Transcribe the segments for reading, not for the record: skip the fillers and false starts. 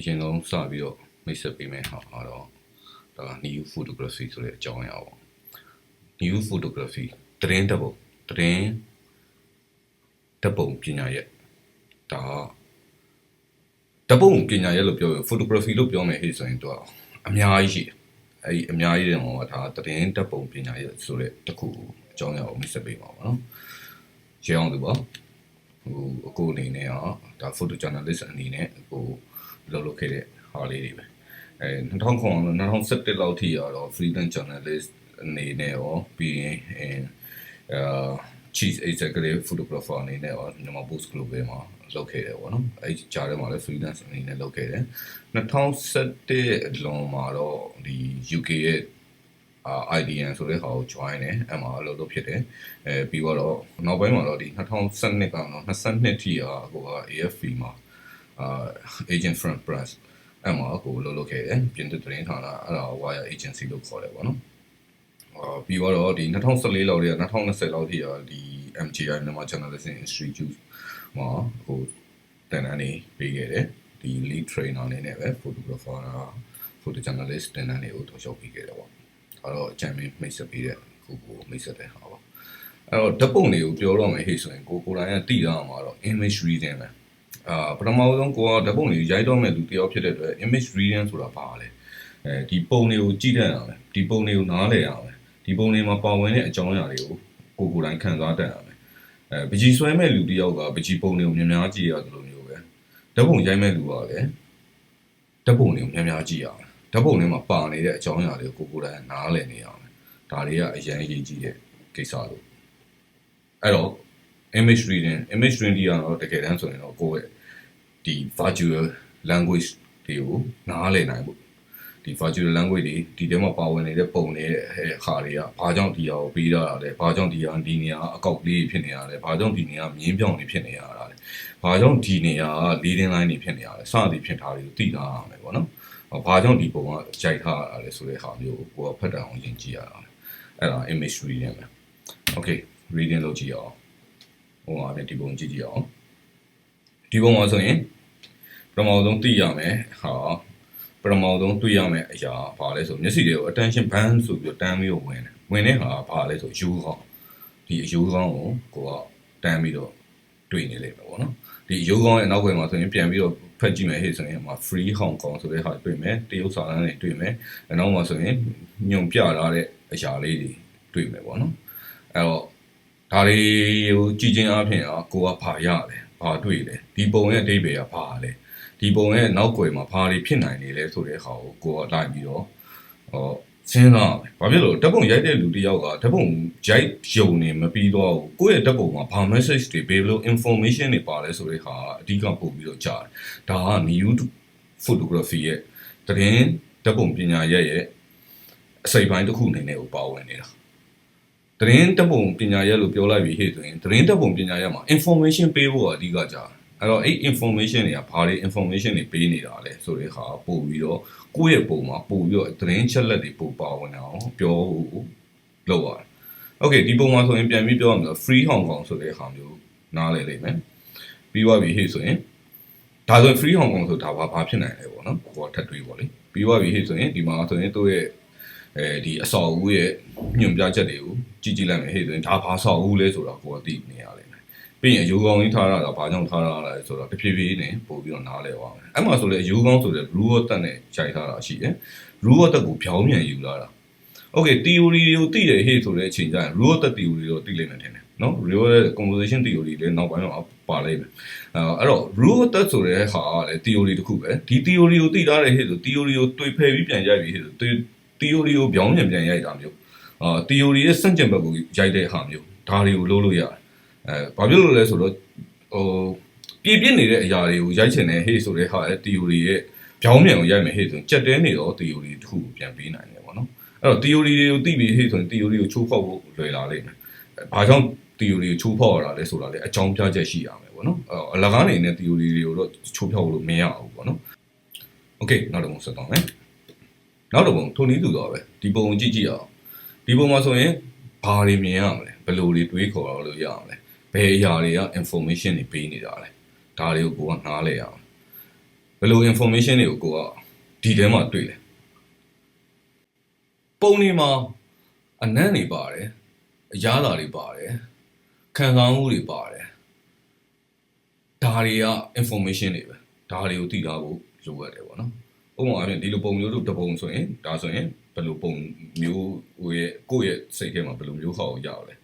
ရင်ဆုံးစပြီးတော့မိတ်ဆက်ပေးမယ်ဟာတော့ဒါ new photography ဆိုတဲ့အကြောင်းအရာပေါ့ new photography သတင်းဓာတ်ပုံပညာရပ်ဒါဓာတ်ပုံပညာရပ်လို့ပြောရင် photography လို့ပြောမယ်ဟဲ့ဆိုရင်တော့အများကြီးရှိတယ်အဲ့ဒီအများကြီးတဲ့ဟောဒါသတင်းဓာတ်ပုံပညာရပ်ဆိုတဲ့တစ်ခုအကြောင်းအရာကိုမိတ်ဆက်ပေးပါပေါ့နော်ရှင်းအောင်လို့ပါအကိုအနေနဲ့ဒါ photo journalist အနေနဲ့ကိုလုပ်ခဲ့တဲ့ဟာလေးတွေပဲ2017လောက်ထိတော့ freelance journalist အနေနဲ့ရောပြီးရင်chief executive photographer အနေနဲ့ရောမြန်မာ Post Global မှာလုပ်ခဲ့တယ်ပေါ့နော်အဲ့ကြားထဲမှာလည်း freelance အနေနဲ့လုပ်ခဲ့တယ်2017အလွန်မှာတော့ဒီ UK ရဲ့IDN ဆိုတဲ့ဟာကို join တယ်အဲ့မှာအလုပ်လုပ်ဖြစ်တယ်ပြီးတော့နောက်ပိုင်းမှာတော့ဒီ2012ကတော့22ထိဟိုAFP မှာagent front press အဲ့မှာကိုလုပ်ခဲ့တယ်ပြင်သစ်သတင်းဌာနအဲ့ဒါ wire agency လို့ခေါ်တယ်ပေါ့နော်ပြီးတော့ဒီ2014လောက်တည်းက2020လောက်ထိဒီ MJI မြန်မာ Journalism Institute မှာဟိုတန်းတန်းနေပေးခဲ့တယ်ဒီ lead trainer အနေနဲ့ပဲ photographer photo journalist တန်းတန်းတွေကိုတော့ရောက်ပြီးခဲ့တယ်ပေါ့အဲ့တော့အကြံပေးမိတ်ဆက်ပေးတဲ့ခုကိုမိတ်ဆက်တဲ့ဟာပါအဲ့တော့ဓာတ်ပုံတွေကိုပြောတော့မယ်ဟေ့ဆိုရင်ကိုယ်တိုင်ကသိရမှာတော့ image reading ပဲပထမဆုံးကိုကဓာတ်ပုံတွေရိုက်တော့မဲ့လူတယောက်ဖြစ်တဲ့အတွက် image reading ဆိုတာဘာလဲဒီပုံတွေကိုကြည့်တတ်ရမယ်ဒီပုံတွေကိုနားလည်ရမယ်ဒီပုံတွေမှာပါဝင်တဲ့အကြောင်းအရာတွေကိုကိုယ်တိုင်ခံစားတတ်ရမယ်ပကြီးဆွဲမဲ့လူတယောက်ကပကြီးပုံတွေကိုများများကြည့်ရတယ်လို့မျိုးပဲဓာတ်ပုံရိုက်မဲ့လူကလည်းဓာတ်ပုံတွေကိုများများကြည့်ရမယ်ဓာတ်ပုံတွေမှာပါနေတဲ့အကြောင်းအရာတွေကိုကိုယ်တိုင်နားလည်နေရမယ်ဒါတွေကအရင်အရေးကြီးတဲ့ကိစ္စလို့အဲ့တော့image reading ကတော့တကယ်တမ်းဆိုရင်တော့ကိုယ့်ရဲ့ဒီ virtual language တွေကိုနားလည်နိုင်ဖို့ဒီ virtual language တွေဒီထဲမှာပါဝင်နေတဲ့ပုံနေတဲ့ဟာတွေကဘာကြောင့်ဒီဟာကိုပေးရတာလဲဘာကြောင့်ဒီဟာဒီနေရာအကောက်လေးဖြစ်နေရလဲဘာကြောင့်ဒီနေရာမြင်းပြောင်နေဖြစ်နေရတာလဲဘာကြောင့်ဒီနေရာleading line တွေဖြစ်နေရလဲစသည်ဖြစ်တာတွေကိုသိထားရမယ်ပေါ့နော်ဘာကြောင့်ဒီပုံကကြိုက်ထားရလဲဆိုတဲ့ဟာမျိုးကိုဖတ်တတ်အောင်ယဉ်ကြည့်ရတာအဲ့ဒါ image reading ပဲ okay reading လုပ်ကြည့်အောင်ဟိုမှာလည်းဒီပုံကြည့်ကြည့်အောင်ဒီပုံမှာဆိုရင်ပထမဆုံးသိရမယ်ပထမဆုံးတွေ့ရမယ်အရာဘာလဲဆိုမျက်စိတွေကို attention band ဆိုပြီးတန်းပြီးတော့ဝင်တဲ့ဟာဘာလဲဆိုယူခေါင်းဒီအယူခေါင်းကိုတန်းပြီးတော့တွေ့နေလိမ့်မယ်ပေါ့နော်ဒီအယူခေါင်းရဲ့နောက်ွယ်မှာဆိုရင်ပြန်ပြီးတော့ဖတ်ကြည့်မယ်ဟဲ့ဆိုရင်မှာ free Hong Kong ဆိုတဲ့ဟာတွေ့မယ်တရုတ်စာတန်းတွေတွေ့မယ်နောက်မှာဆိုရင်ညွန်ပြထားတဲ့အရာလေးတွေတွေ့မယ်ပေါ့နော်အဲ့တော့ဒါတွေကိုကြည့်ချင်းအပြင်ကိုကဘာရတယ်ဘာတွေ့လဲဒီပုံရဲ့အဓိပ္ပာယ်ကဘာလဲဒီပုံရဲ့နောက်ွယ်မှာဘာတွေဖြစ်နိုင်နေလဲဆိုတဲ့ဟာကိုကလိုက်ပြီးတော့စဉ်းစားမယ်ဘာဖြစ်လို့ဓာတ်ပုံရိုက်တဲ့လူတယောက်ကဓာတ်ပုံရိုက်ရုံနေမပြီးတော့ကိုယ့်ရဲ့ဓာတ်ပုံမှာဘာ message တွေဘယ်လို information တွေပါလဲဆိုတဲ့ဟာအဓိကပို့ပြီးတော့ကြားတယ်ဒါက new photography ရဲ့သတင်းဓာတ်ပုံပညာရပ်ရဲ့အစိပ်ပိုင်းတစ်ခုအနေနဲ့ကိုပါဝင်နေတာသတင်းဓာတ်ပုံပညာရပ်လို့ပြောလိုက်ပြီးဟဲ့ဆိုရင်သတင်းဓာတ်ပုံပညာရပ်မှာ information ပေးဖို့အဓိကကြားအဲ့တော့အဲ့ information တွေကဘာတွေ information တွေပေးနေတာလဲဆိုတဲ့ဟာပို့ပြီးတော့ကိုယ့်ရဲ့ပုံမှာပို့ပြီးတော့သတင်းချက်လက်တွေပို့ပါဝင်အောင်ပြောဖို့လုပ်ရတယ်။ Okay ဒီပုံမှာဆိုရင်ပြန်ပြီးပြောရမယ်ဆို free Hong Kong ဆိုတဲ့ဟာမျိုးနားလည်လိမ့်မယ်။ပြီးသွားပြီဟဲ့ဆိုရင်ဒါဆို free Hong Kong ဆိုတာဘာဖြစ်နိုင်လဲပေါ့နော်။ကိုယ်ထပ်တွေးပေါ့လေ။ပြီးသွားပြီဟဲ့ဆိုရင်ဒီမှာဆိုရင်သူ့ရဲ့ဒီအဆောက်အဦရဲ့ညွှန်ပြချက်တွေကိုကြည့်လိုက်မယ်ဟဲ့ဆိုရင်ဒါဘာဆောက်အဦးလဲဆိုတော့ကိုယ်သိနေရလိမ့်မယ်။ပြီးရင်အယူကောင်းကြီးထားရတာဘာကြောင့်ထားရလဲဆိုတော့တဖြည်းဖြည်းနဲ့ပို့ပြီးတော့နားလည်သွားမယ်အဲ့မှာဆိုလေအယူကောင်းဆိုတဲ့ rule of thumb နဲ့ခြိုက်ထားတာရှိတယ် rule of thumb ကိုပြောင်းပြန်ယူလာတာ okay theory ကိုသိတယ်ဟဲ့ဆိုတဲ့အချိန်ကျရင် rule of thumb theory ကိုသိလိမ့်မယ်ထင်တယ်နော် real composition theory လည်းနောက်ပိုင်းမှာပါလိမ့်မယ်အဲ့တော့ rule of thumb ဆိုတဲ့ဟာကလည်း theory တစ်ခုပဲဒီ theory ကိုသိထားတယ်ဟဲ့ဆို theory ကိုတွေ့ဖယ်ပြီးပြန်ရိုက်ပြီးဟဲ့ဆို theory ကိုပြောင်းပြန်ရိုက်တာမျိုးtheory ရဲ့စန့်ကျင်ဘက်ကိုရိုက်တဲ့ဟာမျိုးဒါတွေကိုလုပ်လို့ရတယ်ဘာဖြစ်လို့လဲဆိုတော့ပြည့်နေတဲ့အရာတွေကိုရိုက်ချင်တယ်ဟေ့ဆိုတဲ့ဟာရဲ့ theory ရဲ့ပြောင်းပြန်ကိုရိုက်မယ်ဟေ့ဆိုရင်ကြက်တဲနေတော့ theory တစ်ခုကိုပြန်ပေးနိုင်တယ်ပေါ့နော်အဲ့တော့ theory တွေကိုသိပြီးဟေ့ဆိုရင် theory ကိုချိုးဖောက်ဖို့လွယ်လာလိမ့်မယ်ဘာကြောင့် theory ကိုချိုးဖောက်ရတာလဲဆိုတာလေအကြောင်းပြချက်ရှိရမယ်ပေါ့နော်အလကားနေနဲ့ theory တွေကိုတော့ချိုးဖောက်လို့မရဘူးပေါ့နော် okay နောက်တစ်ပုံဆက်တော့မယ်နောက်တစ်ပုံထုံနည်းတူတော့ပဲဒီပုံကြည့်အောင်ဒီပုံမှာဆိုရင်ဘာတွေမြင်ရမလဲဘယ်လိုတွေတွေးခေါ်လို့ရမလဲဘယ်အရာတွေက information တွေပေးနေတာလဲဒါတွေကိုကိုကနားလဲရအောင် ဘယ်လို information တွေကိုကိုကဒီထဲမှာတွေ့လဲပုံတွေမှာအနံ့တွေပါတယ်အရာသာတွေပါတယ်ခံစားမှုတွေပါတယ်ဒါတွေက information တွေပဲဒါတွေကိုသိထားဖို့လိုအပ်တယ်ပေါ့နော်ဥပမာအဖြစ်ဒီလိုပုံမျိုးတို့တပုံဆိုရင်ဒါဆိုရင်ဘယ်လိုပုံမျိုးကိုယ့်ရဲ့စိတ်ထဲမှာဘယ်လိုမျိုးဟောက်ရလဲ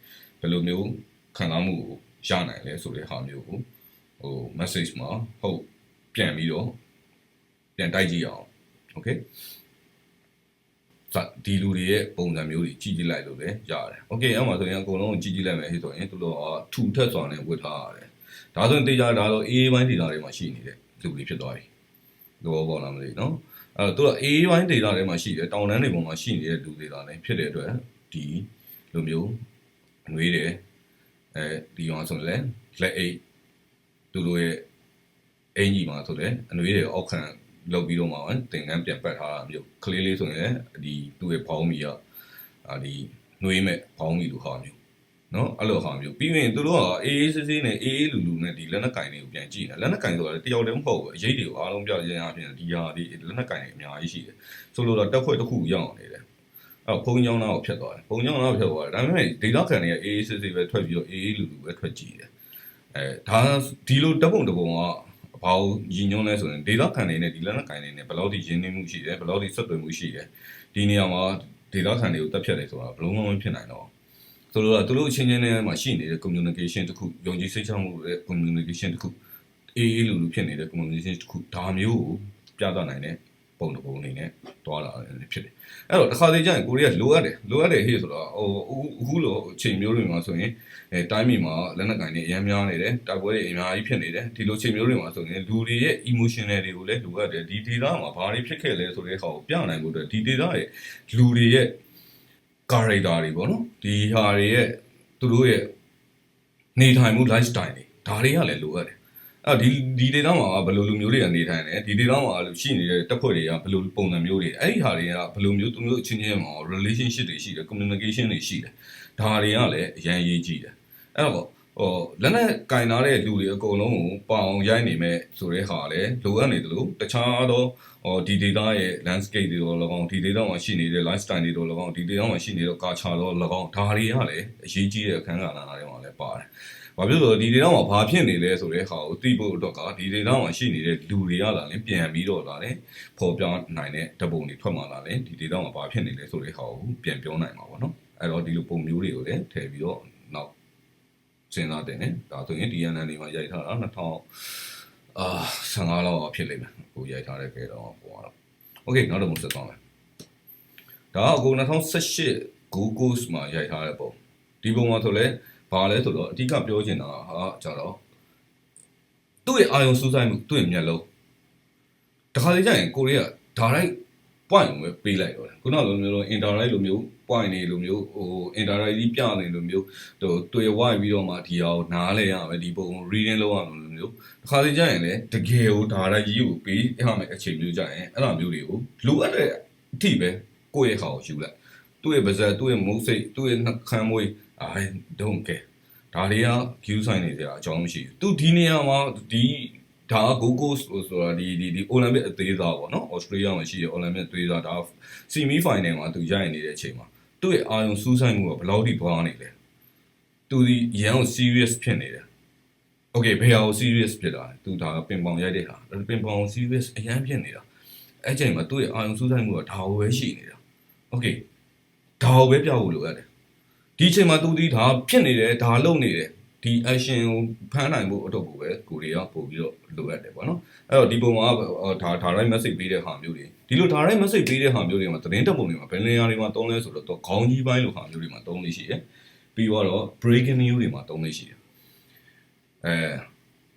ဘယ်လိုမျိုးခံစားမှုကိုရနိုင်လဲဆိုတဲ့ဟာမျိုးကိုmessage မှာဟုတ်ပြန်ပြီးတော့ပြန်တိုက်ကြည့်အောင် okay ဒီလူတွေရဲ့ပုံစံမျိုးတွေကြည့်ကြည့်လိုက်လို့လည်းရတယ် okay အဲ့မှာဆိုရင်အကုန်လုံးကြည့်ကြည့်လိုက်မယ်ဟဲ့ဆိုရင်သူတို့ကထူထက်စွာနဲ့ဝတ်ထားရတယ်ဒါဆိုရင်တေချာဒါတော့ AA ဘိုင်း data တွေမှာရှိနေတဲ့လူတွေဖြစ်သွားပြီတော့ဘောလားမသိနော်အဲ့တော့သူက AA ဘိုင်း data တွေမှာရှိတယ်တောင်တန်းတွေပေါ်မှာရှိနေတဲ့လူတွေလည်းဖြစ်တဲ့အတွက်ဒီလိုမျိုးအနှွေးတယ်ဒီကောင်ဆိုလည်းလက်အိတ်သူတို့ရဲ့အင်ကြီးမှာဆိုလည်းအနှွေးတွေအောက်ခံလောက်ပြီးတော့မှတင်ကန်းပြန်ပတ်ထားတာမျိုးကလေးလေးဆိုရင်ဒီသူ့ရဲ့ဘောင်းမီကဒီနှွေးမဲ့ဘောင်းမီလိုဟာမျိုးနော်အဲ့လိုဟာမျိုးပြီးရင်သူတို့ကအေးအေးဆေးဆေးနဲ့အေးအေးလူလူနဲ့ဒီလက်နက်ကင်တွေကိုပြန်ကြည့်တယ်လက်နက်ကင်ဆိုတာတယောက်တည်းမဟုတ်ဘူးအရေးတွေကိုအားလုံးပြရရင်အပြင်ဒီဟာဒီလက်နက်ကင်တွေအများကြီးရှိတယ်ဆိုလိုတော့တက်ဖွဲ့တစ်ခုရောက်နေတယ်အဲ့ဖုံကြောင်းသားကိုဖြတ်သွားတယ်ဖုံကြောင်းသားကိုဖြတ်သွားတယ်ဒါပေမဲ့ဒေတာခံတွေကအေးအေးဆေးဆေးပဲထွက်ပြီးတော့အေးအေးလူလူပဲထွက်ကြည့်တယ်ဒါဒီလိုတက်ပုံတပုံကဘာလို့ညီညွတ်လဲဆိုရင်ဒေတာခံတွေနဲ့ဒီလက်နက်ကင်တွေနဲ့ဘယ်လောက်ထိရင်းနှီးမှုရှိတယ်ဘယ်လောက်ထိဆက်သွယ်မှုရှိတယ်ဒီနေရာမှာဒေတာခံတွေကိုတက်ဖြတ်တယ်ဆိုတာဘယ်လုံးမဖြစ်နိုင်တော့ဆိုတော့သူတို့အချင်းချင်းနဲ့မှရှိနေတဲ့ communication တစ်ခုယုံကြည်စိတ်ချမှုရဲ့ communication တစ်ခုအေးအေးလူလူဖြစ်နေတဲ့ communication တစ်ခုဒါမျိုးကိုပြသနိုင်တဲ့ပုံတစ်ပုံအနေနဲ့တွားလာတယ်ဖြစ်တယ်အဲ့တော့တစ်ခါတည်းကျရင်ကိုရီးယားလိုအပ်တယ်ဟေ့ဆိုတော့အခုလိုအချိန်မျိုးတွေမှာဆိုရင်တိုင်းပြည်မှာလက်နက်ကင်တွေအများများနေတယ်တိုက်ပွဲတွေအများကြီးဖြစ်နေတယ်ဒီလိုအချိန်မျိုးတွေမှာဆိုရင်လူတွေရဲ့ emotional တွေကိုလည်းလိုအပ်တယ်ဒီ data မှာဘာတွေဖြစ်ခဲ့လဲဆိုတဲ့ဟာကိုပြနိုင်ဖို့အတွက်ဒီ data ရဲ့လူတွေရဲ့ character တွေပေါ့နော်ဒီဟာတွေရဲ့သူတို့ရဲ့နေထိုင်မှု lifestyle တွေဒါတွေကလည်းလိုအပ်တယ်အဲ့ဒီ data မှာဘယ်လိုလူမျိုးတွေကနေထိုင်လဲဒီ data မှာရှိနေတဲ့တပ်ဖွဲ့တွေကဘယ်လိုပုံစံမျိုးတွေအဲ့ဒီဟာတွေကဘယ်လိုမျိုးသူတို့အချင်းချင်းမှာ relationship တွေရှိတယ် communication တွေရှိတယ်ဒါတွေကလည်းအရင်ရေးကြည့်တယ်အဲ့တော့လက်နဲ့ကင်ထားတဲ့လူတွေအကုန်လုံးကိုပအောင်ရိုက်နေမဲ့ဆိုတဲ့ဟာလည်းလိုအပ်နေတယ်လို့တခြားသောဒီ data ရဲ့ landscape တွေတော့၎င်းဒီ data မှာရှိနေတဲ့ lifestyle တွေတော့၎င်းဒီ data မှာရှိနေတဲ့ culture တော့၎င်းဒါတွေကလည်းအရေးကြီးတဲ့အခန်းကဏ္ဍတွေမှာလည်းပါတယ်။ဘာဖြစ်လို့ဒီ data မှာဘာဖြစ်နေလဲဆိုတဲ့ဟာကိုသိဖို့အတွက်ကဒီ data မှာရှိနေတဲ့လူတွေကလည်းပြန်ပြီးတော့လည်းပေါ်ပြနိုင်တဲ့ဓာတ်ပုံတွေထွက်မှလာတယ်ဒီ data မှာဘာဖြစ်နေလဲဆိုတဲ့ဟာကိုပြန်ပြောနိုင်မှာပေါ့နော်။အဲ့တော့ဒီလိုပုံမျိုးတွေကိုလည်းထည့်ပြီးတော့နောက်စဉ်းစားတင်တယ်ဒါဆိုရင် DNN တွေမှာရိုက်ထားတာ2015လောက်ဖြစ်လိမ့်မယ်ကိုရိုက်ထားတဲ့ကဲတော့ဟိုကတော့ okay နောက်တော့ဆက်သွားမယ်ဒါကကို2018 Google မှာရိုက်ထားတဲ့ပုံဒီပုံမှာဆိုလဲဘာလဲဆိုတော့အဓိကပြောချင်တာဟာကျတော့သူ့ရဲ့အာယုံစူးစိုက်မှုသူ့ရဲ့မျက်လုံးတခါလေကျရင်ကိုရီးယားဒါရိုက် point ကိုပဲပေးလိုက်တော့တယ်ခုနလိုမျိုး interlight လိုမျိုး point တွေလိုမျိုးinterlight ကြီးပြနေလိုမျိုးတွေ့ဝိုင်းပြီးတော့မှဒီဟာကိုနားလဲရမယ်ဒီပုံကို reading လုပ်ရမယ်လိုမျိုးတခါလေကျရင်လည်းတကယ်ကိုဒါရိုက်ကြီးကိုပေးရမယ်အချိန်မျိုးကျရင်အဲ့လိုမျိုးတွေကိုလိုအပ်တဲ့အထိပဲကိုယ့်ရဲ့ဟာကိုယူလိုက်သူ့ရဲ့ပါဇက်သူ့ရဲ့မုတ်စိတ်သူ့ရဲ့နှခမ်းမွေးI don't care ဒါတွေက view sign နေကြအကြောင်းမရှိဘူးသူဒီနေရာမှာဒီဒါ Google ဆိုတာဒီ Olympic အသေးစားပေါ့နော် Australia မှာရှိတဲ့ Olympic အသေးစားဒါ semi final မှာသူရိုက်နေတဲ့အချိန်မှာသူ့ရဲ့အာရုံစူးစိုက်မှုကဘယ်လောက်ထိပွားနေလဲသူဒီရန်ကို serious ဖြစ်နေတယ် okay ဘယ်ဟာကို serious ဖြစ်တာလဲသူဒါပင်ပေါင်ရိုက်တဲ့ဟာပင်ပေါင် serious အရန်ဖြစ်နေတာအဲ့ချိန်မှာသူ့ရဲ့အာရုံစူးစိုက်မှုကဒါကိုပဲရှိနေတာ okay ဒါကိုပဲပြဖို့လိုရတယ်ဒီအချိန်မှာသူဒီဒါဖြစ်နေတယ်ဒါလုံနေတယ်ဒီ action ကိုဖမ်းနိုင်ဖို့အတွက်ကိုပဲကိုရီးယားပို့ပြီးတော့လိုအပ်တယ်ပေါ့နော်အဲ့တော့ဒီပုံမှာဒါ direct message ပေးတဲ့ဟာမျိုးတွေဒီလို direct message ပေးတဲ့ဟာမျိုးတွေမှာသတင်းတက်ပုံတွေမှာဘယ်နေရာတွေမှာတုံးလဲဆိုတော့ခေါင်းကြီးပိုင်းလိုဟာမျိုးတွေမှာတုံးလေးရှိတယ်ပြီးတော့ breaking news တွေမှာတုံးလေးရှိတယ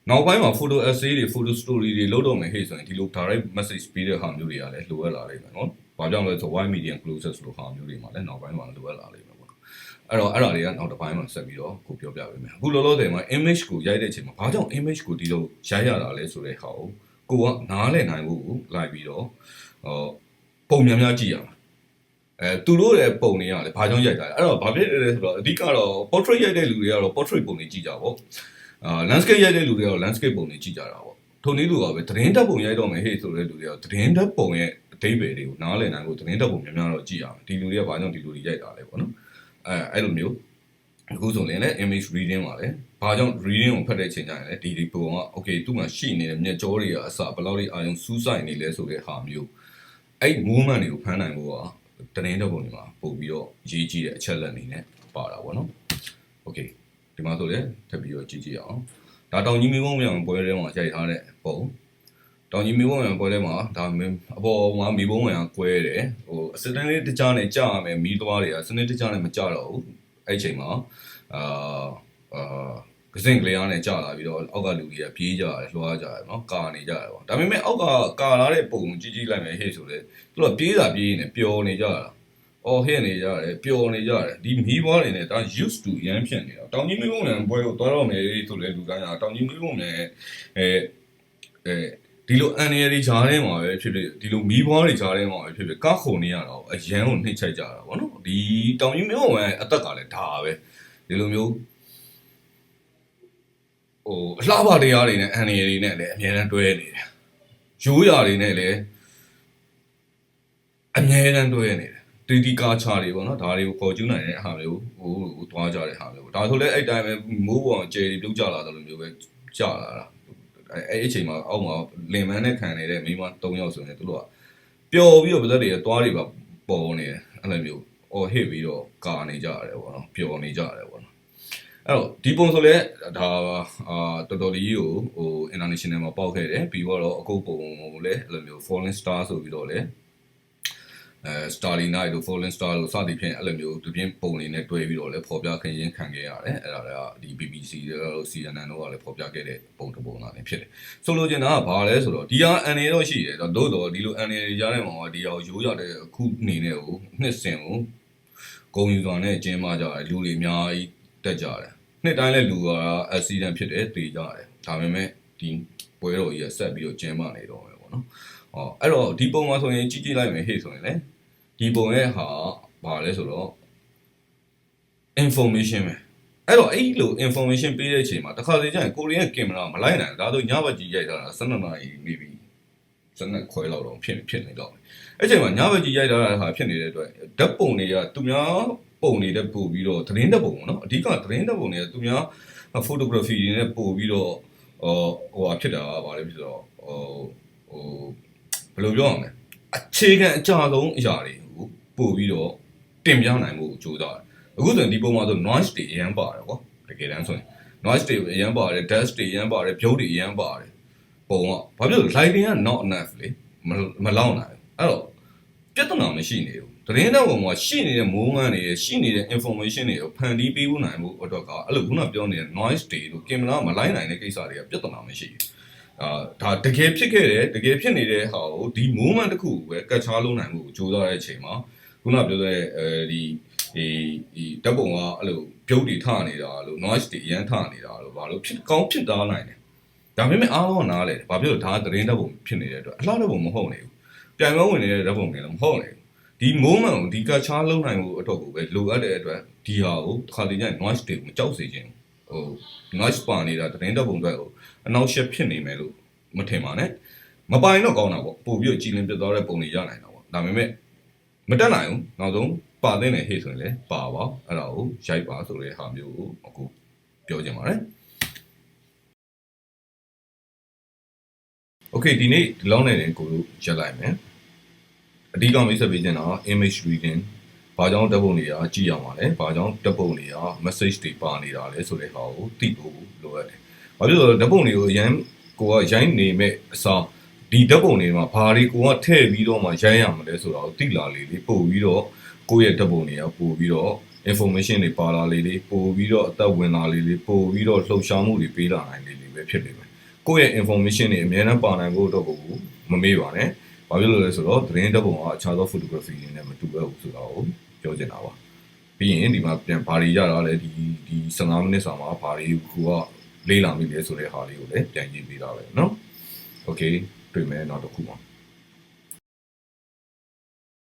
်နောက်ပိုင်းမှာ photo essay တွေ photo story တွေလုပ်တော့မယ်ဟဲ့ဆိုရင်ဒီလို direct message ပေးတဲ့ဟာမျိုးတွေကလည်းလိုအပ်လာလိမ့်မယ်နော်ဘာကြောင့်လဲဆို wide medium closes လို့ဟာမျိုးတွေမှာလည်းနောက်ပိုင်းမှာလိုအပ်လာလိမ့်မယ်ပေါ့အဲ့တော့အဲ့ဒါတွေကနောက်တစ်ပိုင်းမှာဆက်ပြီးတော့ကိုပြောပြပေးမယ်အခုလောလောဆယ်မှာ image ကိုရိုက်တဲ့အချိန်မှာဘာကြောင့် image ကိုဒီလိုရိုက်ရတာလဲဆိုတဲ့ဟာကိုကနားလည်နိုင်ဖို့လိုက်ပြီးတော့ပုံများများကြည့်ရမှာသူတို့ရဲ့ပုံတွေကလည်းဘာကြောင့်ရိုက်တာလဲအဲ့တော့ဘာဖြစ်လဲဆိုတော့အဓိကတော့ portrait ရိုက်တဲ့လူတွေကတော့ portrait ပုံတွေကြည့်ကြပါဘောlandscape ရိုက်တဲ့လူတွေကတော့ landscape ပုံတွေကြည့်ကြတာပေါ့ ထုံနည်းလိုပါပဲသတင်းတပ်ပုံရိုက်တော့မယ်ဟေ့ဆိုတဲ့လူတွေကသတင်းတပ်ပုံရဲ့အသေးပဲတွေကိုနားလည်နိုင်ဖို့သတင်းတပ်ပုံများများတော့ကြည့်ရမယ်ဒီလူတွေကဘာကြောင့်ဒီလူတွေရိုက်တာလဲပေါ့နော်အဲ့လိုမျိုးအခုဆိုရင်လည်း image reading ပါလေဘာကြောင့် reading ကိုဖတ်တဲ့ချိန်ကျရင်လည်းဒီပုံက okay သူ့မှာရှိနေတဲ့မျက်ကြောတွေကအစဘယ်လောက်ထိအာရုံစူးစိုက်နေလဲဆိုတဲ့ဟာမျိုးအဲ့ movement တွေကိုဖမ်းနိုင်ဖို့ကသတင်းတပ်ပုံတွေမှာပို့ပြီးတော့ရေးကြည့်တဲ့အချက်လက်အနေနဲ့ပါတာပေါ့နော် okay ဒီမှာဆိုလည်းထပ်ပြီးတော့ကြည့်အောင်ဒါတောင်ကြီးမီးပုံမြောင်ပွဲထဲမှာရိုက်ထားတဲ့ပုံတောင်ကြီးမီးပုံမြောင်ပွဲထဲမှာဒါအပေါ်မှာမီးပုံမြောင်ကွဲတယ်ဟိုအစတန်လေးတကြားနဲ့ကြာရမယ်မီးသွားတွေကစနစ်တကြားနဲ့မကြတော့ဘူးအဲ့ချိန်မှာကစင်ကလေးအားနဲ့ကြာလာပြီးတော့အောက်ကလူတွေကပြေးကြတယ်လွှားကြတယ်နော်ကာနေကြတယ်ပေါ့ဒါပေမဲ့အောက်ကကာလာတဲ့ပုံကြီးကြီးလိုက်မယ်ဟဲ့ဆိုလေသူတို့ပြေးတာပြေးနေပျော်နေကြတာအော်ဟဲ့နေကြတယ်ပျော်နေကြတယ်ဒီမီးပွားတွေနဲ့ဒါ used to ရမ်းဖြစ်နေတာတောင်ကြီးမီးပုံနဲ့ပွဲကိုသွားတော့မယ်ဆိုလေလူတိုင်းကတောင်ကြီးမီးပုံနဲ့ဒီလိုအန်ရည်ကြားထဲမှာပဲဖြစ်ဖြစ်ဒီလိုမီးပွားတွေကြားထဲမှာပဲဖြစ်ဖြစ်ကခုန်နေရတော့အရန်ကိုနှိမ့်ချိုက်ကြတာဗောနော်ဒီတောင်ကြီးမီးပုံရဲ့အသက်ကလည်းဒါပဲဒီလိုမျိုးဟိုအလှပတရားတွေနဲ့အန်ရည်တွေနဲ့လည်းအများအားတွဲနေတယ်ရိုးရာတွေနဲ့လည်းအများအားတွဲနေတယ်ဒီကာချာတွေပေါ့နော်ဒါတွေကိုပေါ်ကျူးနိုင်တဲ့ဟာမျိုးဟိုသွားကြတဲ့ဟာမျိုးဒါဆိုလဲအဲ့တိုင်းပဲမိုးပေါ်ကျယ်ပြုတ်ကြလာတယ်လို့မျိုးပဲကြလာတာအဲ့အချိန်မှာအောက်မှာလင်မန်းနဲ့ခံနေတဲ့မိမ3ယောက်ဆိုရင်သူတို့ကပျော်ပြီးတော့ဗလက်တွေသွားတွေပါပေါ်နေတယ်အဲ့လိုမျိုးအော်ဟစ်ပြီးတော့ကာနေကြရတယ်ပေါ့နော်ပျော်နေကြရတယ်ပေါ့နော်အဲ့တော့ဒီပုံဆိုလဲဒါတော်တော်လေးကိုဟို international မှာပေါက်ခဲ့တယ်ပြီးတော့အကုတ်ပုံကိုလည်းအဲ့လိုမျိုး falling star ဆိုပြီးတော့လည်းStarry Night တို့ Falling Star တို့စသည်ဖြင့်အဲ့လိုမျိုးသူပြင်ပုံတွေနဲ့တွဲပြီးတော့လည်းဖော်ပြခင်းရင်းခံခဲ့ရတယ်အဲ့ဒါလည်းဒီ BBC တို့ CNN တို့ကလည်းဖော်ပြခဲ့တဲ့ပုံတစ်ပုံသားလည်းဖြစ်တယ်ဆိုလိုချင်တာကဘာလဲဆိုတော့ဒီဟာအန်နေတော့ရှိတယ်တော့ဒီလိုအန်နေကြားထဲမှာဒီဟာရိုးရတဲ့အခုအနေနဲ့ကိုနှစ်စင်ကိုဂုံယူစွာနဲ့ကျင်းပကြတယ်လူတွေအများကြီးတက်ကြတယ်နှစ်တိုင်းလည်းလူက accident ဖြစ်တယ်တေကြတယ်ဒါပေမဲ့ဒီပွဲတော်ကြီးကဆက်ပြီးတော့ကျင်းပနေတော့မယ်ပေါ့နော်အဲ့တော့ဒီပုံမှာဆိုရင်ကြည့်လိုက်မယ်ဟေ့ဆိုရင်လေဒီပုံရဲ့ဟာဘာလဲဆိုတော့ information ပဲအဲ့တော့အဲ့လို information ပေးတဲ့အချိန်မှာတစ်ခါတည်းကျရင်ကိုရီးယားကင်မရာမလိုက်နိုင်ဒါဆိုညဘက်ကြီးရိုက်တာ12နာရီနေပြီ12ခွဲလောက်တော့ဖြစ်နေတော့အဲ့ချိန်မှာညဘက်ကြီးရိုက်တာဟာဖြစ်နေတဲ့အတွက်ဓာတ်ပုံတွေကသူများပုံနေတဲ့ပို့ပြီးတော့သတင်းဓာတ်ပုံပေါ့နော်အဓိကသတင်းဓာတ်ပုံတွေကသူများ photography တွေနဲ့ပို့ပြီးတော့ဟိုဟာဖြစ်တာဗါလဲဖြစ်တော့ဘယ်လိုပြောရမလဲအခြေခံအကြဆုံးအရာတွေကိုပို့ပြီးတော့တင်ပြနိုင်ဖို့ကြိုးစားတယ်အခုဆိုရင်ဒီပုံမှာဆို noise တွေအရန်ပါတယ်ကွာတကယ်တမ်းဆိုရင် noise တွေအရန်ပါတယ် dust တွေအရန်ပါတယ်ပြုတ်တွေအရန်ပါတယ်ပုံကဘာဖြစ်လို့ lighting က not enough လေမလောက်နိုင်အဲ့တော့ပြဿနာမရှိနေဘူးသတင်းတဲ့ပုံမှာရှိနေတဲ့ moment တွေရှိနေတဲ့ information တွေကိုဖန်တီးပေးဖို့နိုင်ဖို့အတွက်ကအဲ့လိုခုနပြောနေတဲ့ noise တွေတို့ကင်မရာမလိုက်နိုင်တဲ့ကိစ္စတွေကပြဿနာမရှိဘူးဒါတကယ်ဖြစ်ခဲ့တယ်တကယ်ဖြစ်နေတဲ့ဟာကိုဒီ moment တစ်ခုပဲကတ်ချားလုံးနိုင်မှုကိုကြိုးစားတဲ့အချိန်မှာခုနပြောတဲ့ဒီဓာတ်ပုံကအဲ့လိုပြုတ်တွေထနေတာလို့ noise တွေအရန်ထနေတာလို့ဘာလို့ဖြစ်ကောင်းဖြစ်သားနိုင်တယ်ဒါပေမဲ့အားလုံးကနားလေဘာဖြစ်လို့ဒါသတင်းဓာတ်ပုံဖြစ်နေတဲ့အတွက်အလှဓာတ်ပုံမဟုတ်နေဘူးပြန်ကောင်းဝင်နေတဲ့ဓာတ်ပုံတွေလည်းမဟုတ်နေဘူးဒီ moment ကိုဒီကတ်ချားလုံးနိုင်မှုအတွက်ကိုပဲလိုအပ်တဲ့အတွက်ဒီဟာကိုတစ်ခါတည်းကျရင် noise တွေမကြောက်စေခြင်းဟို noise ပါနေတာသတင်းဓာတ်ပုံတွေအနောက်ရှက်ဖြစ်နေမယ်လို့မထင်ပါနဲ့မပိုင်တော့ကောင်းတာပေါ့ပို့ပြီးကြည်လင်ပြတ်သွားတဲ့ပုံတွေရနိုင်တာပေါ့ဒါပေမဲ့မတက်နိုင်ဘူးနောက်ဆုံးပါတဲ့နေဟေ့ဆိုရင်လည်းပါပါအဲ့ဒါကိုရိုက်ပါဆိုတဲ့ဟာမျိုးကိုအခုပြောချင်ပါတယ် Okay ဒီနေ့ဒီလောက်နဲ့တင်ကိုတို့ရက်လိုက်မယ်အဓိကမိတ်ဆက်ပေးချင်တာ image reading ဘာကြောင့်ဓာတ်ပုံတွေကကြည့်ရမှာလဲဘာကြောင့်ဓာတ်ပုံတွေက message တွေပါနေတာလဲဆိုတဲ့ဟာကိုသိဖို့လိုအပ်တယ်ဘာဖြစ်လို့ဓာတ်ပုံတွေကိုကိုကရိုင်းနေမဲ့အစားဒီဓာတ်ပုံတွေမှာဘာတွေကိုကထည့်ပြီးတော့မှရိုင်းရမှာလဲဆိုတာကိုသိလာလေပို့ပြီးတော့ကိုယ့်ရဲ့ဓာတ်ပုံတွေကပို့ပြီးတော့ information တွေပါလာလေပို့ပြီးတော့အသက်ဝင်လာလေပို့ပြီးတော့လှုပ်ရှားမှုတွေပေးလာနိုင်လေပဲဖြစ်နေမယ်ကိုယ့်ရဲ့ information တွေအများနဲ့ပါနိုင်ဖို့တော့ကိုမမေ့ပါနဲ့ဘာဖြစ်လို့လဲဆိုတော့သတင်းဓာတ်ပုံကအခြားသော photography တွေနဲ့မတူဘူးဆိုတာကိုပြောချင်တာပါပြီးရင်ဒီမှာပြန်ဘာတွေရတာလဲဒီ15မိနစ်စာမှာဘာတွေကိုကလေးလာမိလဲဆိုတဲ့ဟာလေးကိုလည်းပြန်ကြည့်ပေးတာပဲเนาะ Okay တွေ့မယ်နောက်တစ်ခုပါ